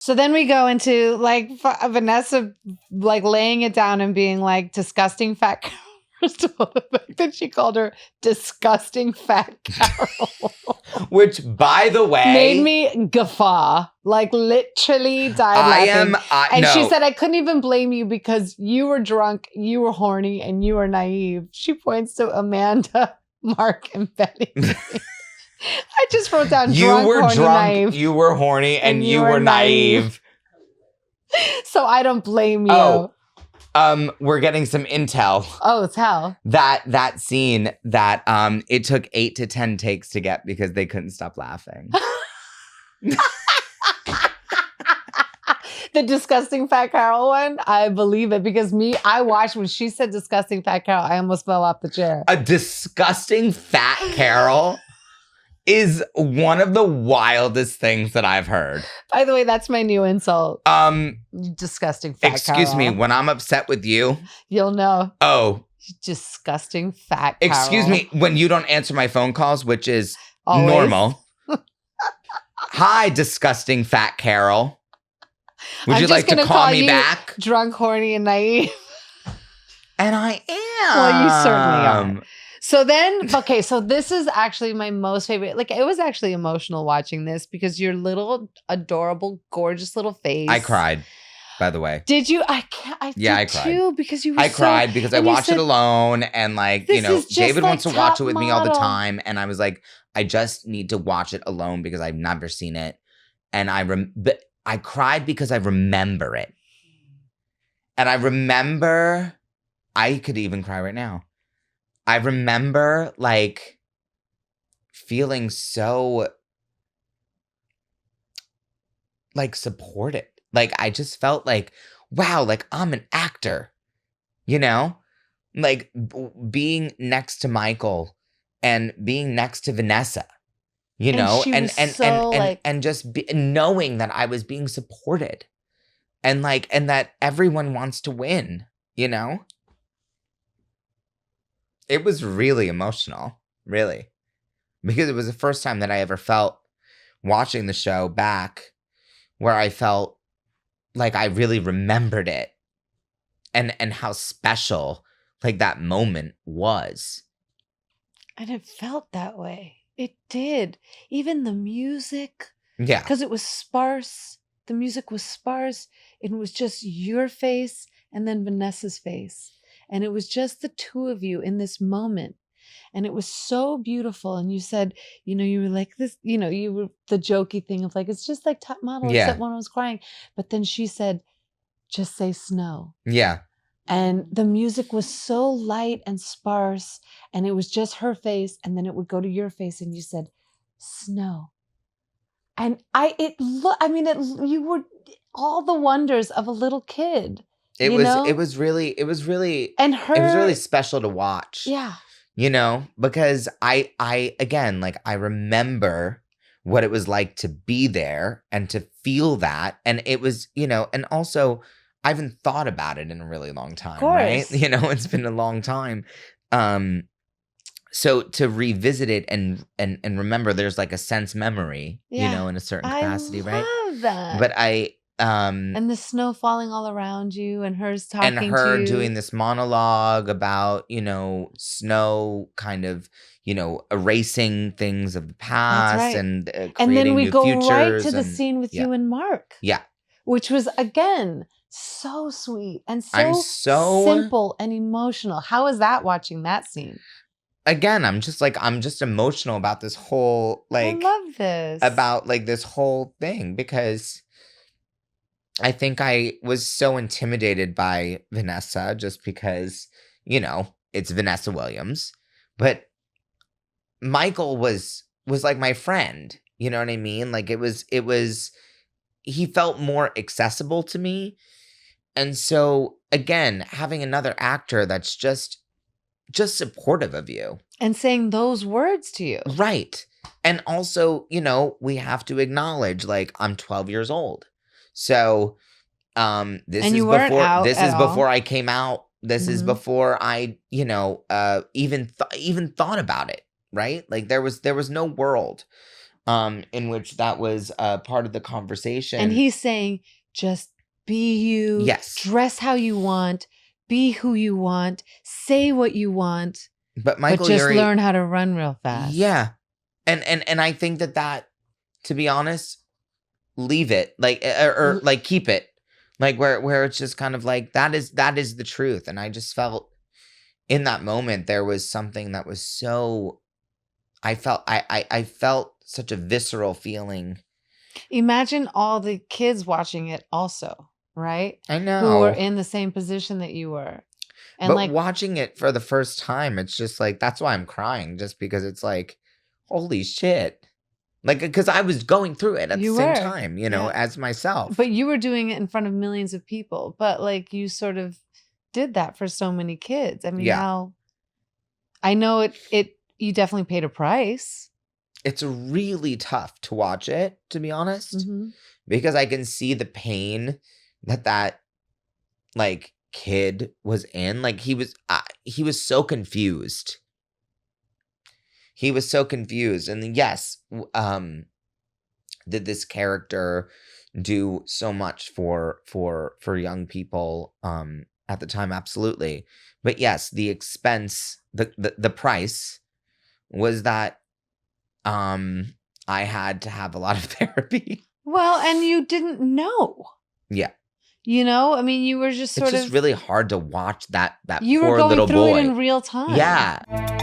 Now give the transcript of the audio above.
So then we go into like Vanessa like laying it down and being like disgusting fat Carol. First of all, the fact that she called her disgusting fat Carol. Which, by the way, made me guffaw. Like literally died laughing. And she said, I couldn't even blame you because you were drunk, you were horny, and you were naive. She points to Amanda, Mark, and Betty. I just wrote down drunk, horny, naive. You were horny, and you were naive. So I don't blame you. We're getting some intel. Oh, tell. That scene that it took 8 to 10 takes to get because they couldn't stop laughing. The disgusting fat Carol one, I believe it because I watched when she said disgusting fat Carol, I almost fell off the chair. A disgusting fat Carol is one of the wildest things that I've heard. By the way, that's my new insult. Disgusting fat Carol. Excuse me, when I'm upset with you. You'll know. Oh. Disgusting fat Carol. Excuse me, when you don't answer my phone calls, which is always normal. Hi, disgusting fat Carol. Would you like to call me back? Drunk, horny, and naive. And I am. Well, you certainly are. So then, okay, so this is actually my most favorite. Like, it was actually emotional watching this because your little, adorable, gorgeous little face. I cried, by the way. Did you? I cried too because you were cried because I watched it alone and like, David wants to watch it with me all the time. And I was like, I just need to watch it alone because I've never seen it. And I cried because I remember it. And I remember, I could even cry right now. I remember like feeling so like supported. Like I just felt like, wow, like I'm an actor, like being next to Michael and being next to Vanessa, and just knowing that I was being supported and that everyone wants to win, It was really emotional, really, because it was the first time that I ever felt watching the show back where I felt like I really remembered it and how special like that moment was. And it felt that way. It did. Even the music. Yeah. Because it was sparse. The music was sparse. It was just your face and then Vanessa's face. And it was just the two of you in this moment. And it was so beautiful. And you said, you were like this, you were the jokey thing of like, it's just like Top Model, except when I was crying. But then she said, just say snow. Yeah. And the music was so light and sparse. And it was just her face. And then it would go to your face. And you said, snow. And you were all the wonders of a little kid. It was really and her, it was really special to watch. Yeah. Because I again, like I remember what it was like to be there and to feel that. And it was, and also I haven't thought about it in a really long time, right? It's been a long time. So to revisit it and remember there's like a sense memory, in a certain capacity, right? I love that. But and the snow falling all around you and hers talking to you. And her doing this monologue about, snow kind of, erasing things of the past. Right. And creating and then we new go futures right to the scene with you and Mark. Yeah. Which was, again, so sweet and so simple and emotional. How was that watching that scene? Again, I'm just emotional about this whole, I love this. About this whole thing because I think I was so intimidated by Vanessa just because, it's Vanessa Williams. But Michael was like my friend. You know what I mean? Like it was he felt more accessible to me. And so again, having another actor that's just supportive of you. And saying those words to you. Right. And also, we have to acknowledge I'm 12 years old. So, this is before I came out. This is before I, even thought about it, right? Like there was no world. in which that was part of the conversation. And he's saying, just be you. Yes. Dress how you want. Be who you want. Say what you want. But Michael just Urie, learn how to run real fast. Yeah. And I think that, to be honest, leave it. Like, or like, keep it. Like, where it's just kind of like, that is the truth. And I just felt in that moment, there was something that was so, I felt such a visceral feeling. Imagine all the kids watching it also, right? I know. Who were in the same position that you were. And but like watching it for the first time, it's just like, that's why I'm crying, just because it's like, holy shit. Like, because I was going through it at the same time, as myself. But you were doing it in front of millions of people. But like, you sort of did that for so many kids. I mean, how I know it you definitely paid a price. It's really tough to watch it, to be honest, because I can see the pain that like kid was in. Like, he was so confused. He was so confused. And yes, did this character do so much for young people at the time? Absolutely. But yes, the expense, the price was that I had to have a lot of therapy. Well, and you didn't know. Yeah. I mean, you were just sort of. It's just really hard to watch that you poor were going little through boy it in real time. Yeah.